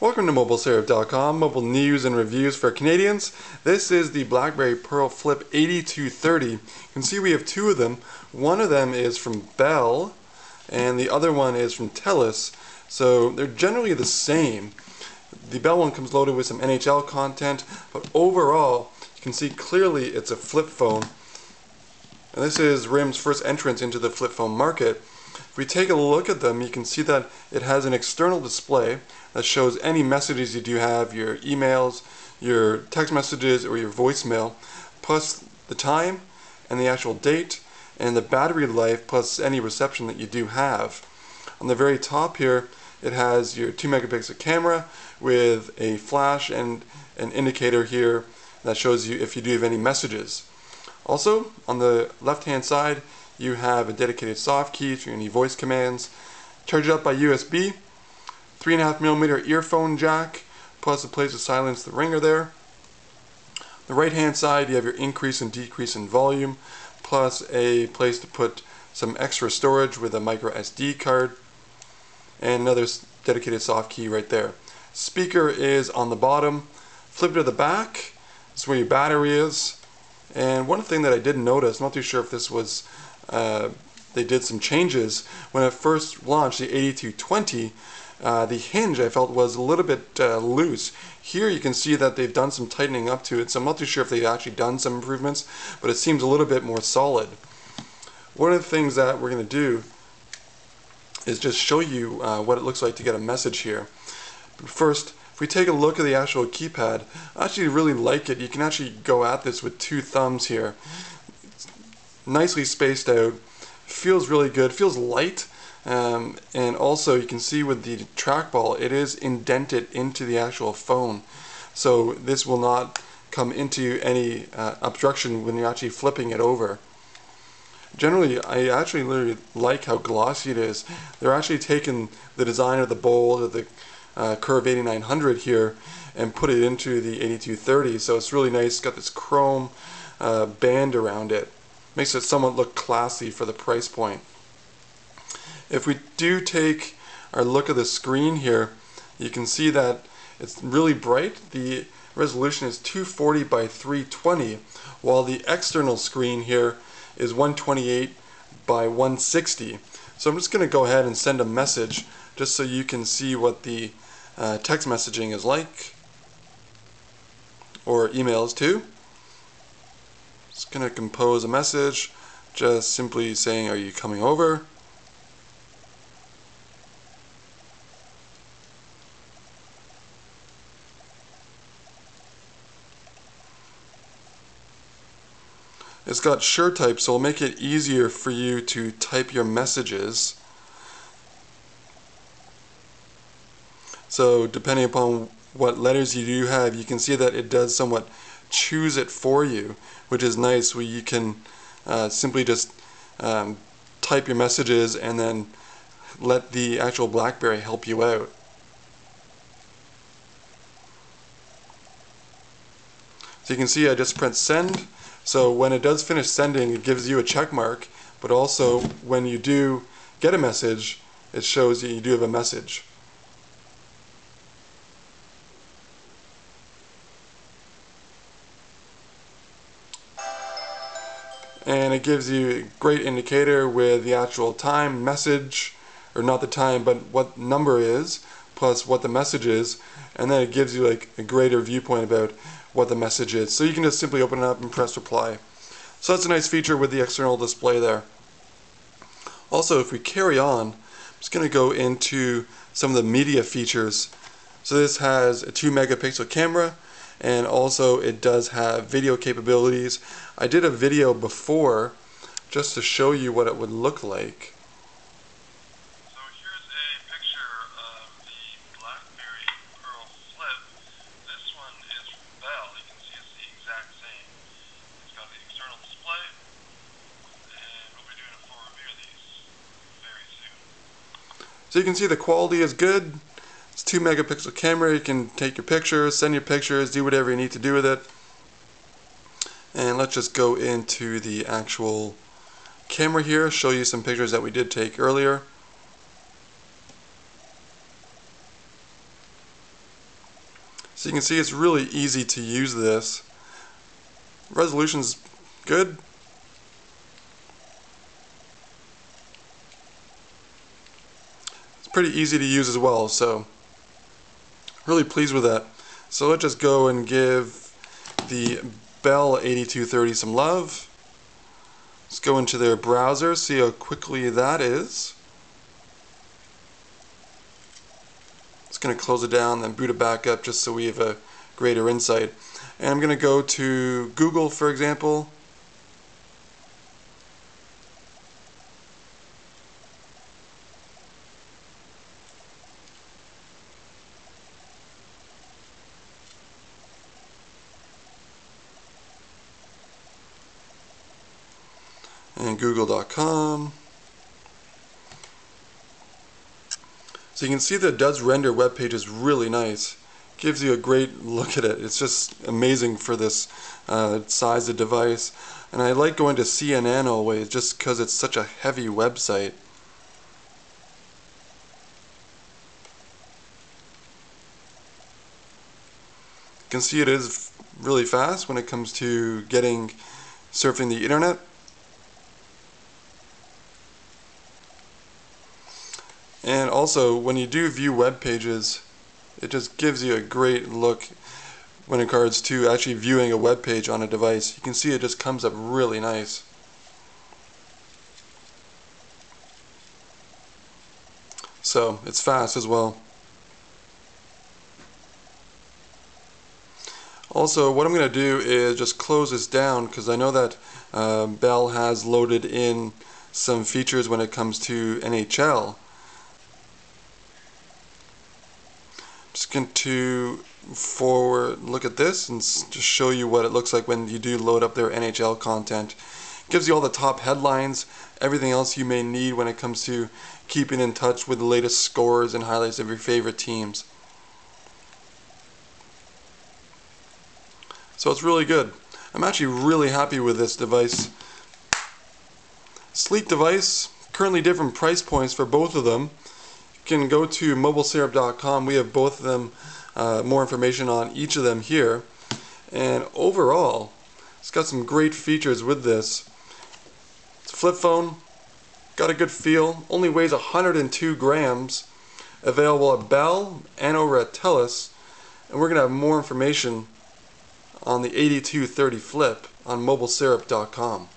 Welcome to MobileServe.com, mobile news and reviews for Canadians. This is the BlackBerry Pearl Flip 8230. You can see we have two of them. One of them is from Bell, and the other one is from TELUS. So they're generally the same. The Bell one comes loaded with some NHL content, but overall, you can see clearly it's a flip phone. And this is RIM's first entrance into the flip phone market. If we take a look at them, you can see that it has an external display that shows any messages you do have, your emails, your text messages, or your voicemail, plus the time and the actual date, and the battery life, plus any reception that you do have. On the very top here, it has your 2 megapixel camera with a flash and an indicator here that shows you if you do have any messages. Also, on the left hand side, you have a dedicated soft key for any voice commands. Charge it up by USB, 3.5mm earphone jack, plus a place to silence the ringer there. The right hand side, you have your increase and decrease in volume, plus a place to put some extra storage with a micro SD card, and another dedicated soft key right there. Speaker is on the bottom. Flip to the back, that's where your battery is. And one thing that I did notice, I'm not too sure if this was they did some changes. When it first launched, the 8220, the hinge I felt was a little bit loose. Here you can see that they've done some tightening up to it, so I'm not too sure if they've actually done some improvements, but it seems a little bit more solid. One of the things that we're going to do is just show you what it looks like to get a message here. But first, if we take a look at the actual keypad, I actually really like it. You can actually go at this with two thumbs here. It's nicely spaced out, feels really good, feels light, and also you can see with the trackball it is indented into the actual phone, so this will not come into any obstruction when you're actually flipping it over. Generally, I actually really like how glossy it is. They're actually taking the design of the bowl of the Curve 8900 here and put it into the 8230, so it's really nice. It's got this chrome band around it. Makes it somewhat look classy for the price point. If we do take our look at the screen here, you can see that it's really bright. The resolution is 240 by 320, while the external screen here is 128 by 160. So I'm just going to go ahead and send a message just so you can see what the text messaging is like, or emails too. Just going to compose a message, just simply saying, "Are you coming over?" It's got sure type, so it'll make it easier for you to type your messages. So depending upon what letters you do have, you can see that it does somewhat choose it for you, which is nice, where you can simply just type your messages and then let the actual BlackBerry help you out. So you can see I just press send. So when it does finish sending, it gives you a check mark, but also when you do get a message, it shows you do have a message. And it gives you a great indicator with the actual time, message, or not the time, but what number is, plus what the message is, and then it gives you like a greater viewpoint about what the message is. So you can just simply open it up and press reply. So that's a nice feature with the external display there. Also, if we carry on, I'm just going to go into some of the media features. So this has a 2 megapixel camera, and also it does have video capabilities. I did a video before just to show you what it would look like. So here's a picture of the BlackBerry Pearl Flip. This one is from Bell. You can see it's the exact same. It's got the external display, and we'll be doing a full review of these very soon. So you can see the quality is good. It's 2 megapixel camera. You can take your pictures, send your pictures, do whatever you need to do with it. And let's just go into the actual camera here, show you some pictures that we did take earlier. So you can see it's really easy to use this. Resolution's good. It's pretty easy to use as well, so really pleased with that. So let's just go and give the Bell 8230 some love. Let's go into their browser, see how quickly that is. It's going to close it down, then boot it back up just so we have a greater insight. And I'm going to go to Google, for example. And google.com. So you can see that it does render web pages really nice. Gives you a great look at it. It's just amazing for this size of device. And I like going to CNN always just because it's such a heavy website. You can see it is really fast when it comes to surfing the internet. And also, when you do view web pages, it just gives you a great look when it comes to actually viewing a web page on a device. You can see it just comes up really nice. So, it's fast as well. Also, what I'm going to do is just close this down because I know that Bell has loaded in some features when it comes to NHL. Just going to look at this and just show you what it looks like when you do load up their NHL content. It gives you all the top headlines, everything else you may need when it comes to keeping in touch with the latest scores and highlights of your favorite teams. So it's really good. I'm actually really happy with this device. Sleek device, currently different price points for both of them. You can go to mobilesyrup.com. We have both of them, more information on each of them here. And overall, it's got some great features with this. It's a flip phone, got a good feel, only weighs 102 grams, available at Bell and over at TELUS. And we're going to have more information on the 8230 Flip on mobilesyrup.com.